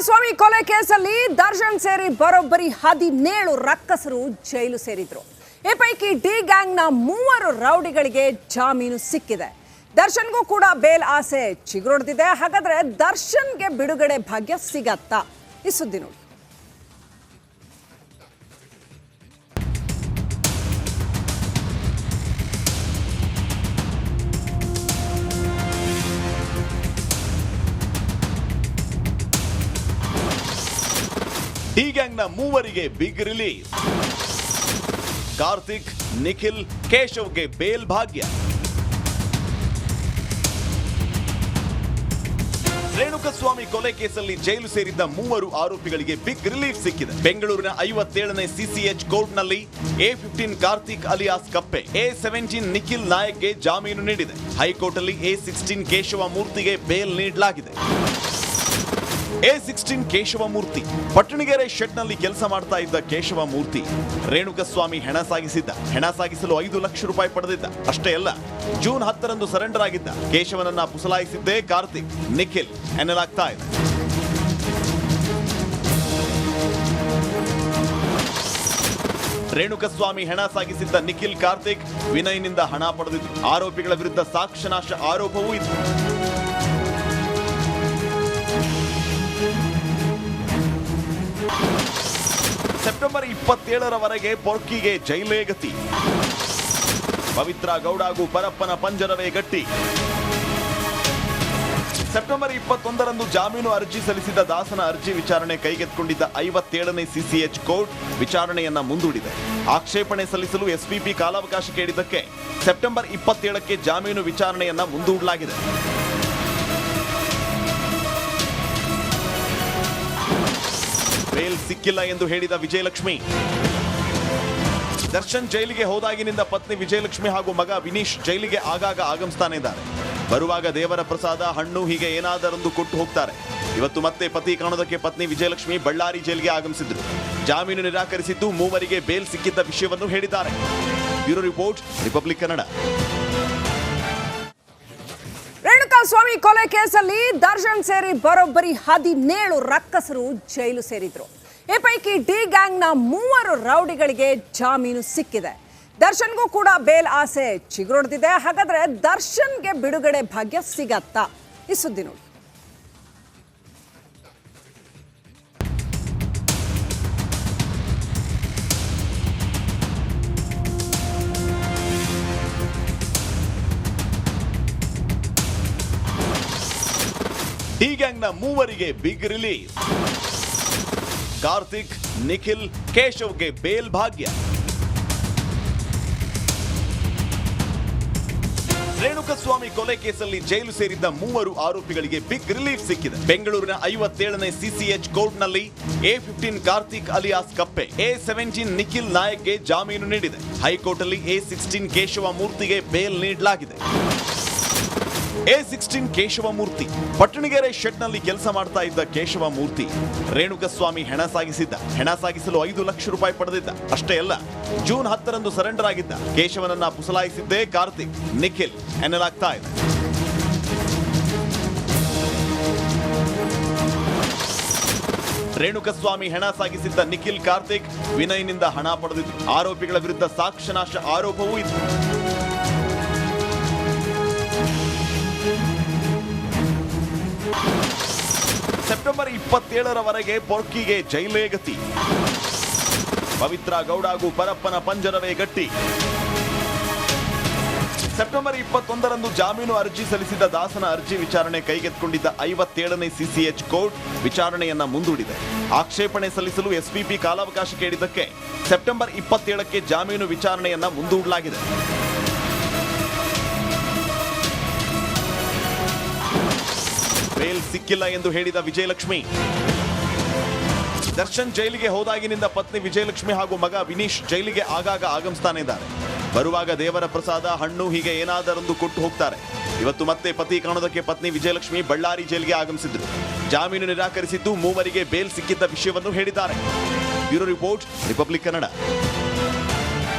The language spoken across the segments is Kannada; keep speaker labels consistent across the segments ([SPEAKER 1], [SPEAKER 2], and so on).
[SPEAKER 1] ಸ್ವಾಮಿ ಕೊಲೆ ಕೇಸಲ್ಲಿ ದರ್ಶನ್ ಸೇರಿ ಬರೋಬ್ಬರಿ 17 ರಕ್ಕಸರು ಜೈಲು ಸೇರಿದ್ರು. ಈ ಪೈಕಿ ಡಿ ಗ್ಯಾಂಗ್ನ 3 ರೌಡಿಗಳಿಗೆ ಜಾಮೀನು ಸಿಕ್ಕಿದೆ. ದರ್ಶನ್ಗೂ ಕೂಡ ಬೇಲ್ ಆಸೆ ಚಿಗುರೊಡೆದಿದೆ. ಹಾಗಾದ್ರೆ ದರ್ಶನ್ಗೆ ಬಿಡುಗಡೆ ಭಾಗ್ಯ ಸಿಗತ್ತಾ? ಈ ಸುದ್ದಿ ನೋಡಿ.
[SPEAKER 2] ಡಿ ಗ್ಯಾಂಗ್ನ 3 ಬಿಗ್ ರಿಲೀಸ್. ಕಾರ್ತಿಕ್, ನಿಖಿಲ್, ಕೇಶವ್ಗೆ ಬೇಲ್ ಭಾಗ್ಯ. ರೇಣುಕಸ್ವಾಮಿ ಕೊಲೆ ಕೇಸಲ್ಲಿ ಜೈಲು ಸೇರಿದ್ದ 3 ಆರೋಪಿಗಳಿಗೆ ಬಿಗ್ ರಿಲೀಫ್ ಸಿಕ್ಕಿದೆ. ಬೆಂಗಳೂರಿನ 57ನೇ ಸಿಸಿಎಚ್ ಕೋರ್ಟ್ನಲ್ಲಿ A15 ಕಾರ್ತಿಕ್ ಅಲಿಯಾಸ್ ಕಪ್ಪೆ, A17 ನಿಖಿಲ್ ನಾಯಕ್ಗೆ ಜಾಮೀನು ನೀಡಿದೆ. ಹೈಕೋರ್ಟ್ ಅಲ್ಲಿ A16 ಕೇಶವ ಮೂರ್ತಿಗೆ ಬೇಲ್ ನೀಡಲಾಗಿದೆ. A16 ಕೇಶವ ಮೂರ್ತಿ ಪಟ್ಟಣಗೆರೆ ಶೆಡ್ನಲ್ಲಿ ಕೆಲಸ ಮಾಡ್ತಾ ಇದ್ದ ಕೇಶವ ಮೂರ್ತಿ ರೇಣುಕಸ್ವಾಮಿ ಹೆಣ ಸಾಗಿಸಲು 5 ಲಕ್ಷ ರೂಪಾಯಿ ಪಡೆದಿದ್ದ. ಅಷ್ಟೇ ಅಲ್ಲ, ಜೂನ್ 10ರಂದು ಸರೆಂಡರ್ ಆಗಿದ್ದ ಕೇಶವನನ್ನ ಪುಸಲಾಯಿಸಿದ್ದೇ ಕಾರ್ತಿಕ್, ನಿಖಿಲ್ ಎನ್ನಲಾಗ್ತಾ ಇದೆ. ರೇಣುಕಸ್ವಾಮಿ ಹೆಣ ಸಾಗಿಸಿದ್ದ ನಿಖಿಲ್, ಕಾರ್ತಿಕ್ ವಿನಯ್ನಿಂದ ಹಣ ಪಡೆದಿದ್ರು. ಆರೋಪಿಗಳ ವಿರುದ್ಧ ಸಾಕ್ಷ್ಯನಾಶ ಆರೋಪವೂ ಇತ್ತು. ಸೆಪ್ಟೆಂಬರ್ 27ರವರೆಗೆ ಪೊರ್ಕಿಗೆ ಜೈಲೇ ಗತಿ. ಪವಿತ್ರ ಗೌಡ ಹಾಗೂ ಪರಪ್ಪನ ಪಂಜರವೇ ಗಟ್ಟಿ. ಸೆಪ್ಟೆಂಬರ್ 21ರಂದು ಜಾಮೀನು ಅರ್ಜಿ ಸಲ್ಲಿಸಿದ ದಾಸನ ಅರ್ಜಿ ವಿಚಾರಣೆ ಕೈಗೆತ್ತಿಕೊಂಡಿದ್ದ 57ನೇ ಸಿಸಿಎಚ್ ಕೋರ್ಟ್ ವಿಚಾರಣೆಯನ್ನ ಮುಂದೂಡಿದೆ. ಆಕ್ಷೇಪಣೆ ಸಲ್ಲಿಸಲು ಎಸ್ಪಿಪಿ ಕಾಲಾವಕಾಶ ಕೇಳಿದ್ದಕ್ಕೆ ಸೆಪ್ಟೆಂಬರ್ 27ಕ್ಕೆ ಜಾಮೀನು ವಿಚಾರಣೆಯನ್ನ ಮುಂದೂಡಲಾಗಿದೆ. ಬೇಲ್ ಸಿಕ್ಕಿಲ್ಲ ಎಂದು ಹೇಳಿದ ವಿಜಯಲಕ್ಷ್ಮಿ. ದರ್ಶನ್ ಜೈಲಿಗೆ ಹೋದಾಗಿನಿಂದ ಪತ್ನಿ ವಿಜಯಲಕ್ಷ್ಮಿ ಹಾಗೂ ಮಗ ವಿನೀಶ್ ಜೈಲಿಗೆ ಆಗಾಗ ಆಗಮಿಸ್ತಾನೆ ಇದ್ದಾರೆ. ಬರುವಾಗ ದೇವರ ಪ್ರಸಾದ, ಹಣ್ಣು ಹೀಗೆ ಏನಾದರೊಂದು ಕೊಟ್ಟು ಹೋಗ್ತಾರೆ. ಇವತ್ತು ಮತ್ತೆ ಪತಿ ಕಾಣೋದಕ್ಕೆ ಪತ್ನಿ ವಿಜಯಲಕ್ಷ್ಮಿ ಬಳ್ಳಾರಿ ಜೈಲಿಗೆ ಆಗಮಿಸಿದ್ರು. ಜಾಮೀನು ನಿರಾಕರಿಸಿದ್ದು 3 ಬೇಲ್ ಸಿಕ್ಕಿದ್ದ ವಿಷಯವನ್ನು ಹೇಳಿದ್ದಾರೆ. Bureau report, republic Kannada.
[SPEAKER 1] Renukaswamy ಕೊಲೆ ಕೇಸಲ್ಲಿ ದರ್ಶನ್ ಸೇರಿ ಬರೋಬ್ಬರಿ 17 ರಕ್ಕಸರು ಜೈಲು ಸೇರಿದ್ರು. ಈ ಪೈಕಿ ಡಿ ಗ್ಯಾಂಗ್ನ 3 ರೌಡಿಗಳಿಗೆ ಜಾಮೀನು ಸಿಕ್ಕಿದೆ. ದರ್ಶನ್ಗೂ ಕೂಡ ಬೇಲ್ ಆಸೆ ಚಿಗುರೊಡೆದಿದೆ. ಹಾಗಾದ್ರೆ ದರ್ಶನ್ಗೆ ಬಿಡುಗಡೆ ಭಾಗ್ಯ ಸಿಗತ್ತಾ? ಈ ಸುದ್ದಿ ನೋಡಿ.
[SPEAKER 2] ಡಿ ಗ್ಯಾಂಗ್ನ 3 ಬಿಗ್ ರಿಲೀಸ್. ಕಾರ್ತಿಕ್, ನಿಖಿಲ್, ಕೇಶವ್ಗೆ ಬೇಲ್ ಭಾಗ್ಯ. ರೇಣುಕಸ್ವಾಮಿ ಕೊಲೆ ಕೇಸಲ್ಲಿ ಜೈಲು ಸೇರಿದ್ದ 3 ಆರೋಪಿಗಳಿಗೆ ಬಿಗ್ ರಿಲೀಫ್ ಸಿಕ್ಕಿದೆ. ಬೆಂಗಳೂರಿನ 57ನೇ ಸಿಸಿಎಚ್ ಕೋರ್ಟ್ನಲ್ಲಿ A15 ಕಾರ್ತಿಕ್ ಅಲಿಯಾಸ್ ಕಪ್ಪೆ, A17 ನಿಖಿಲ್ ನಾಯಕ್ಗೆ ಜಾಮೀನು ನೀಡಿದೆ. ಹೈಕೋರ್ಟ್ ಅಲ್ಲಿ A16 ಕೇಶವ ಮೂರ್ತಿಗೆ ಬೇಲ್ ನೀಡಲಾಗಿದೆ. A16 ಕೇಶವ ಮೂರ್ತಿ ಪಟ್ಟಣಗೆರೆ ಶೆಡ್ನಲ್ಲಿ ಕೆಲಸ ಮಾಡ್ತಾ ಇದ್ದ ಕೇಶವ ಮೂರ್ತಿ ರೇಣುಕಸ್ವಾಮಿ ಹೆಣ ಸಾಗಿಸಲು 5 ಲಕ್ಷ ರೂಪಾಯಿ ಪಡೆದಿದ್ದ. ಅಷ್ಟೇ ಅಲ್ಲ, ಜೂನ್ 10ರಂದು ಸರೆಂಡರ್ ಆಗಿದ್ದ ಕೇಶವನನ್ನ ಪುಸಲಾಯಿಸಿದ್ದೇ ಕಾರ್ತಿಕ್, ನಿಖಿಲ್ ಎನ್ನಲಾಗ್ತಾ ಇದೆ. ರೇಣುಕಸ್ವಾಮಿ ಹೆಣ ಸಾಗಿಸಿದ್ದ ನಿಖಿಲ್, ಕಾರ್ತಿಕ್ ವಿನಯ್ನಿಂದ ಹಣ ಪಡೆದಿದ್ರು. ಆರೋಪಿಗಳ ವಿರುದ್ಧ ಸಾಕ್ಷ್ಯನಾಶ ಆರೋಪವೂ ಇತ್ತು. ಸೆಪ್ಟೆಂಬರ್ 27ರವರೆಗೆ ಪೊರ್ಕಿಗೆ ಜೈಲೇ ಗತಿ. ಪವಿತ್ರ ಗೌಡ ಹಾಗೂ ಪರಪ್ಪನ ಪಂಜರವೇ ಗಟ್ಟಿ. ಸೆಪ್ಟೆಂಬರ್ 21ರಂದು ಜಾಮೀನು ಅರ್ಜಿ ಸಲ್ಲಿಸಿದ ದಾಸನ ಅರ್ಜಿ ವಿಚಾರಣೆ ಕೈಗೆತ್ತಿಕೊಂಡಿದ್ದ 57ನೇ ಸಿಸಿಎಚ್ ಕೋರ್ಟ್ ವಿಚಾರಣೆಯನ್ನ ಮುಂದೂಡಿದೆ. ಆಕ್ಷೇಪಣೆ ಸಲ್ಲಿಸಲು ಎಸ್ಪಿಪಿ ಕಾಲಾವಕಾಶ ಕೇಳಿದ್ದಕ್ಕೆ ಸೆಪ್ಟೆಂಬರ್ 27ಕ್ಕೆ ಜಾಮೀನು ವಿಚಾರಣೆಯನ್ನ ಮುಂದೂಡಲಾಗಿದೆ. ಬೇಲ್ ಸಿಕ್ಕಿಲ್ಲ ಎಂದು ಹೇಳಿದ ವಿಜಯಲಕ್ಷ್ಮಿ. ದರ್ಶನ್ ಜೈಲಿಗೆ ಹೋದಾಗಿನಿಂದ ಪತ್ನಿ ವಿಜಯಲಕ್ಷ್ಮಿ ಹಾಗೂ ಮಗ ವಿನೀಶ್ ಜೈಲಿಗೆ ಆಗಾಗ ಆಗಮಿಸ್ತಾನೆ ಇದ್ದಾರೆ. ಬರುವಾಗ ದೇವರ ಪ್ರಸಾದ, ಹಣ್ಣು ಹೀಗೆ ಏನಾದರೊಂದು ಕೊಟ್ಟು ಹೋಗ್ತಾರೆ. ಇವತ್ತು ಮತ್ತೆ ಪತಿ ಕಾಣೋದಕ್ಕೆ ಪತ್ನಿ ವಿಜಯಲಕ್ಷ್ಮಿ ಬಳ್ಳಾರಿ ಜೈಲಿಗೆ ಆಗಮಿಸಿದ್ರು. ಜಾಮೀನು ನಿರಾಕರಿಸಿದ್ದು 3 ಬೇಲ್ ಸಿಕ್ಕಿದ್ದ ವಿಷಯವನ್ನು ಹೇಳಿದ್ದಾರೆ. Bureau report, republic Kannada.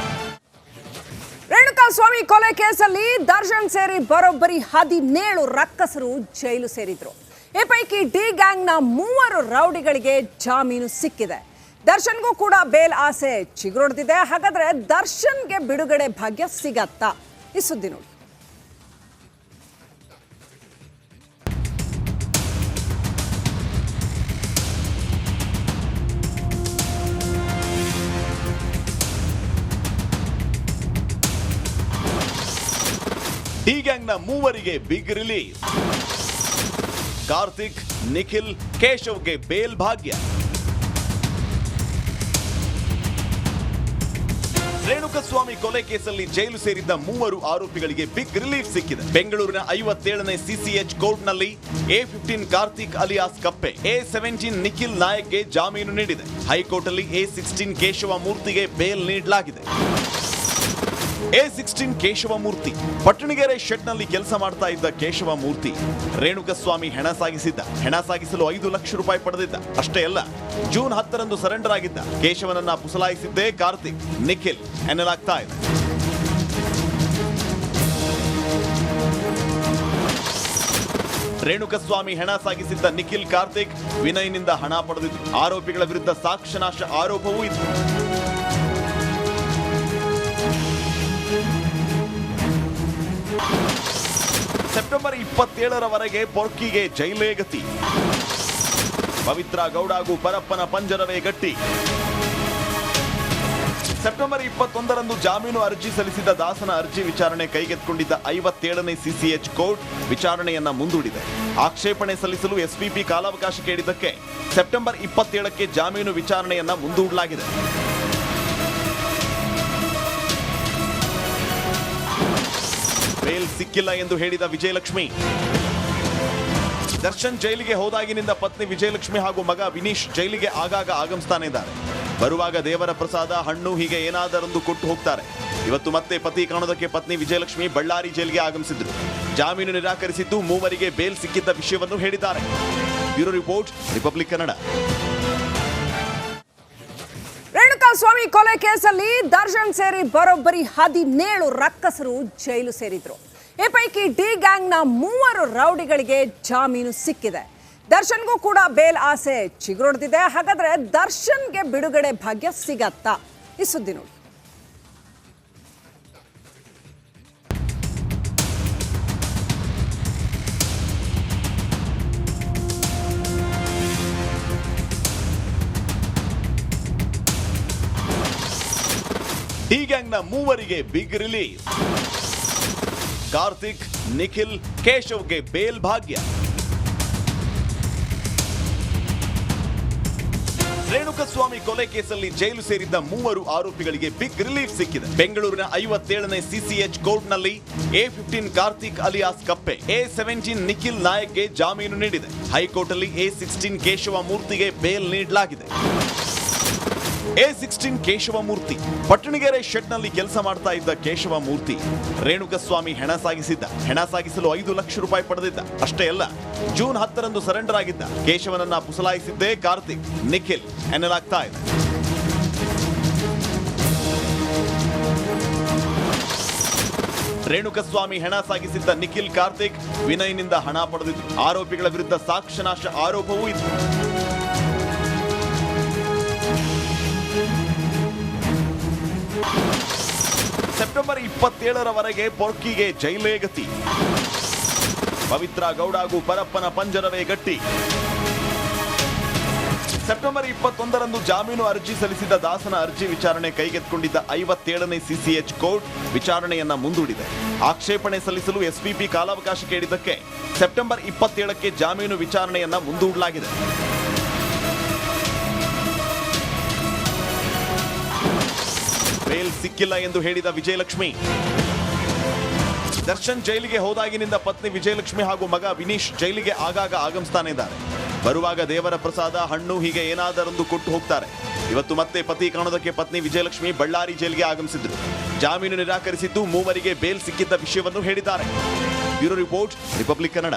[SPEAKER 1] Renukaswamy ಕೊಲೆ ಕೇಸಲ್ಲಿ ದರ್ಶನ್ ಸೇರಿ ಬರೋಬ್ಬರಿ 17 ರಕ್ಕಸರು ಜೈಲು ಸೇರಿದ್ರು. ಈ ಪೈಕಿ ಡಿ ಗ್ಯಾಂಗ್ನ 3 ರೌಡಿಗಳಿಗೆ ಜಾಮೀನು ಸಿಕ್ಕಿದೆ. ದರ್ಶನ್ಗೂ ಕೂಡ ಬೇಲ್ ಆಸೆ ಚಿಗುರೊಡೆದಿದೆ. ಹಾಗಾದ್ರೆ ದರ್ಶನ್ಗೆ ಬಿಡುಗಡೆ ಭಾಗ್ಯ ಸಿಗತ್ತಾ? ಈ ಸುದ್ದಿ ನೋಡಿ.
[SPEAKER 2] ಡಿ ಗ್ಯಾಂಗ್ನ 3 ಬಿಗ್ ರಿಲೀಸ್. ಕಾರ್ತಿಕ್, ನಿಖಿಲ್, ಕೇಶವ್ಗೆ ಬೇಲ್ ಭಾಗ್ಯ. ರೇಣುಕಸ್ವಾಮಿ ಕೊಲೆ ಕೇಸಲ್ಲಿ ಜೈಲು ಸೇರಿದ್ದ 3 ಆರೋಪಿಗಳಿಗೆ ಬಿಗ್ ರಿಲೀಫ್ ಸಿಕ್ಕಿದೆ. ಬೆಂಗಳೂರಿನ 57ನೇ ಸಿಸಿಎಚ್ ಕೋರ್ಟ್ನಲ್ಲಿ A15 ಕಾರ್ತಿಕ್ ಅಲಿಯಾಸ್ ಕಪ್ಪೆ, A17 ನಿಖಿಲ್ ನಾಯಕ್ಗೆ ಜಾಮೀನು ನೀಡಿದೆ. ಹೈಕೋರ್ಟ್ ಅಲ್ಲಿ A16 ಕೇಶವಮೂರ್ತಿಗೆ ಬೇಲ್ ನೀಡಲಾಗಿದೆ. A16 ಕೇಶವಮೂರ್ತಿ ಪಟ್ಟಣಗೆರೆ ಶೆಡ್ನಲ್ಲಿ ಕೆಲಸ ಮಾಡ್ತಾ ಇದ್ದ ಕೇಶವಮೂರ್ತಿ ರೇಣುಕಸ್ವಾಮಿ ಹೆಣ ಸಾಗಿಸಲು 5 ಲಕ್ಷ ರೂಪಾಯಿ ಪಡೆದಿದ್ದ. ಅಷ್ಟೇ ಅಲ್ಲ, ಜೂನ್ 10ರಂದು ಸರೆಂಡರ್ ಆಗಿದ್ದ ಕೇಶವನನ್ನ ಪುಸಲಾಯಿಸಿದ್ದೇ ಕಾರ್ತಿಕ್, ನಿಖಿಲ್ ಎನ್ನಲಾಗ್ತಾ ಇದೆ. ರೇಣುಕಸ್ವಾಮಿ ಹೆಣ ಸಾಗಿಸಿದ್ದ ನಿಖಿಲ್, ಕಾರ್ತಿಕ್ ವಿನಯ್ನಿಂದ ಹಣ ಪಡೆದಿದ್ದು. ಆರೋಪಿಗಳ ವಿರುದ್ಧ ಸಾಕ್ಷ್ಯನಾಶ ಆರೋಪವೂ ಇತ್ತು. ಸೆಪ್ಟೆಂಬರ್ 27ರವರೆಗೆ ಪೊರ್ಕಿಗೆ ಜೈಲೇ ಗತಿ. ಪವಿತ್ರ ಗೌಡಾಗೂ ಪರಪ್ಪನ ಪಂಜರವೇ ಗಟ್ಟಿ. ಸೆಪ್ಟೆಂಬರ್ 21ರಂದು ಜಾಮೀನು ಅರ್ಜಿ ಸಲ್ಲಿಸಿದ್ದ ದಾಸನ ಅರ್ಜಿ ವಿಚಾರಣೆ ಕೈಗೆತ್ತಿಕೊಂಡಿದ್ದ 57ನೇ ಸಿಸಿಎಚ್ ಕೋರ್ಟ್ ವಿಚಾರಣೆಯನ್ನ ಮುಂದೂಡಿದೆ. ಆಕ್ಷೇಪಣೆ ಸಲ್ಲಿಸಲು ಎಸ್ಪಿಪಿ ಕಾಲಾವಕಾಶ ಕೇಳಿದ್ದಕ್ಕೆ ಸೆಪ್ಟೆಂಬರ್ 27ಕ್ಕೆ ಜಾಮೀನು ವಿಚಾರಣೆಯನ್ನ ಮುಂದೂಡಲಾಗಿದೆ. ಬೇಲ್ ಸಿಕ್ಕಿಲ್ಲ ಎಂದು ಹೇಳಿದ ವಿಜಯಲಕ್ಷ್ಮಿ. ದರ್ಶನ್ ಜೈಲಿಗೆ ಹೋದಾಗಿನಿಂದ ಪತ್ನಿ ವಿಜಯಲಕ್ಷ್ಮಿ ಹಾಗೂ ಮಗ ವಿನೀಶ್ ಜೈಲಿಗೆ ಆಗಾಗ ಆಗಮಿಸ್ತಾನೆ ಇದ್ದಾರೆ. ಬರುವಾಗ ದೇವರ ಪ್ರಸಾದ, ಹಣ್ಣು ಹೀಗೆ ಏನಾದರೊಂದು ಕೊಟ್ಟು ಹೋಗ್ತಾರೆ. ಇವತ್ತು ಮತ್ತೆ ಪತಿ ಕಾಣೋದಕ್ಕೆ ಪತ್ನಿ ವಿಜಯಲಕ್ಷ್ಮಿ ಬಳ್ಳಾರಿ ಜೈಲಿಗೆ ಆಗಮಿಸಿದ್ರು. ಜಾಮೀನು ನಿರಾಕರಿಸಿದ್ದು 3 ಬೇಲ್ ಸಿಕ್ಕಿದ್ದ ವಿಷಯವನ್ನು ಹೇಳಿದ್ದಾರೆ. Bureau report, republic Kannada.
[SPEAKER 1] Renukaswamy ಕೊಲೆ ಕೇಸಲ್ಲಿ ದರ್ಶನ್ ಸೇರಿ ಬರೋಬ್ಬರಿ 17 ರಕ್ಕಸರು ಜೈಲು ಸೇರಿದ್ರು. ಈ ಪೈಕಿ ಡಿ ಗ್ಯಾಂಗ್ನ 3 ರೌಡಿಗಳಿಗೆ ಜಾಮೀನು ಸಿಕ್ಕಿದೆ. ದರ್ಶನ್ಗೂ ಕೂಡ ಬೇಲ್ ಆಸೆ ಚಿಗುರೊಡೆದಿದೆ. ಹಾಗಾದ್ರೆ ದರ್ಶನ್ಗೆ ಬಿಡುಗಡೆ ಭಾಗ್ಯ ಸಿಗತ್ತಾ? ಈ ಸುದ್ದಿ ನೋಡಿ.
[SPEAKER 2] ಡಿ ಗ್ಯಾಂಗ್ನ 3 ಬಿಗ್ ರಿಲೀಸ್. ಕಾರ್ತಿಕ್, ನಿಖಿಲ್, ಕೇಶವ್ಗೆ ಬೇಲ್ ಭಾಗ್ಯ. ರೇಣುಕಸ್ವಾಮಿ ಕೊಲೆ ಕೇಸಲ್ಲಿ ಜೈಲು ಸೇರಿದ್ದ 3 ಆರೋಪಿಗಳಿಗೆ ಬಿಗ್ ರಿಲೀಫ್ ಸಿಕ್ಕಿದೆ. ಬೆಂಗಳೂರಿನ 57ನೇ ಸಿಸಿಎಚ್ ಕೋರ್ಟ್ನಲ್ಲಿ A15 ಕಾರ್ತಿಕ್ ಅಲಿಯಾಸ್ ಕಪ್ಪೆ, A17 ನಿಖಿಲ್ ನಾಯಕ್ಗೆ ಜಾಮೀನು ನೀಡಿದೆ. ಹೈಕೋರ್ಟ್ ಅಲ್ಲಿ A16 ಕೇಶವಮೂರ್ತಿಗೆ ಬೇಲ್ ನೀಡಲಾಗಿದೆ. A16 ಕೇಶವಮೂರ್ತಿ ಪಟ್ಟಣಗೆರೆ ಶೆಡ್ನಲ್ಲಿ ಕೆಲಸ ಮಾಡ್ತಾ ಇದ್ದ ಕೇಶವಮೂರ್ತಿ ರೇಣುಕಸ್ವಾಮಿ ಹೆಣ ಸಾಗಿಸಲು 5 ಲಕ್ಷ ರೂಪಾಯಿ ಪಡೆದಿದ್ದ. ಅಷ್ಟೇ ಅಲ್ಲ, ಜೂನ್ 10ರಂದು ಸರೆಂಡರ್ ಆಗಿದ್ದ ಕೇಶವನನ್ನ ಪುಸಲಾಯಿಸಿದ್ದೇ ಕಾರ್ತಿಕ್, ನಿಖಿಲ್ ಎನ್ನಲಾಗ್ತಾ ಇದೆ. ರೇಣುಕಸ್ವಾಮಿ ಹೆಣ ಸಾಗಿಸಿದ್ದ ನಿಖಿಲ್, ಕಾರ್ತಿಕ್ ವಿನಯ್ನಿಂದ ಹಣ ಪಡೆದಿದ್ದು. ಆರೋಪಿಗಳ ವಿರುದ್ಧ ಸಾಕ್ಷ್ಯನಾಶ ಆರೋಪವೂ ಇತ್ತು. ಸೆಪ್ಟೆಂಬರ್ 27ರವರೆಗೆ ಪೊರ್ಕಿಗೆ ಜೈಲೇ ಗತಿ. ಪವಿತ್ರ ಗೌಡಾಗೂ ಪರಪ್ಪನ ಪಂಜರವೇ ಗಟ್ಟಿ. ಸೆಪ್ಟೆಂಬರ್ 21ರಂದು ಜಾಮೀನು ಅರ್ಜಿ ಸಲ್ಲಿಸಿದ್ದ ದಾಸನ ಅರ್ಜಿ ವಿಚಾರಣೆ ಕೈಗೆತ್ತಿಕೊಂಡಿದ್ದ 57ನೇ ಸಿಸಿಎಚ್ ಕೋರ್ಟ್ ವಿಚಾರಣೆಯನ್ನ ಮುಂದೂಡಿದೆ. ಆಕ್ಷೇಪಣೆ ಸಲ್ಲಿಸಲು ಎಸ್ಪಿಪಿ ಕಾಲಾವಕಾಶ ಕೇಳಿದ್ದಕ್ಕೆ ಸೆಪ್ಟೆಂಬರ್ 27ಕ್ಕೆ ಜಾಮೀನು ವಿಚಾರಣೆಯನ್ನ ಮುಂದೂಡಲಾಗಿದೆ. ಬೇಲ್ ಸಿಕ್ಕಿಲ್ಲ ಎಂದು ಹೇಳಿದ ವಿಜಯಲಕ್ಷ್ಮಿ. ದರ್ಶನ್ ಜೈಲಿಗೆ ಹೋದಾಗಿನಿಂದ ಪತ್ನಿ ವಿಜಯಲಕ್ಷ್ಮಿ ಹಾಗೂ ಮಗ ವಿನೀಶ್ ಜೈಲಿಗೆ ಆಗಾಗ ಆಗಮಿಸ್ತಾನೆ ಇದ್ದಾರೆ. ಬರುವಾಗ ದೇವರ ಪ್ರಸಾದ, ಹಣ್ಣು ಹೀಗೆ ಏನಾದರೊಂದು ಕೊಟ್ಟು ಹೋಗ್ತಾರೆ. ಇವತ್ತು ಮತ್ತೆ ಪತಿ ಕಾಣೋದಕ್ಕೆ ಪತ್ನಿ ವಿಜಯಲಕ್ಷ್ಮಿ ಬಳ್ಳಾರಿ ಜೈಲಿಗೆ ಆಗಮಿಸಿದ್ರು. ಜಾಮೀನು ನಿರಾಕರಿಸಿದ್ದು 3 ಬೇಲ್ ಸಿಕ್ಕಿದ್ದ ವಿಷಯವನ್ನು ಹೇಳಿದ್ದಾರೆ. Bureau report, republic Kannada.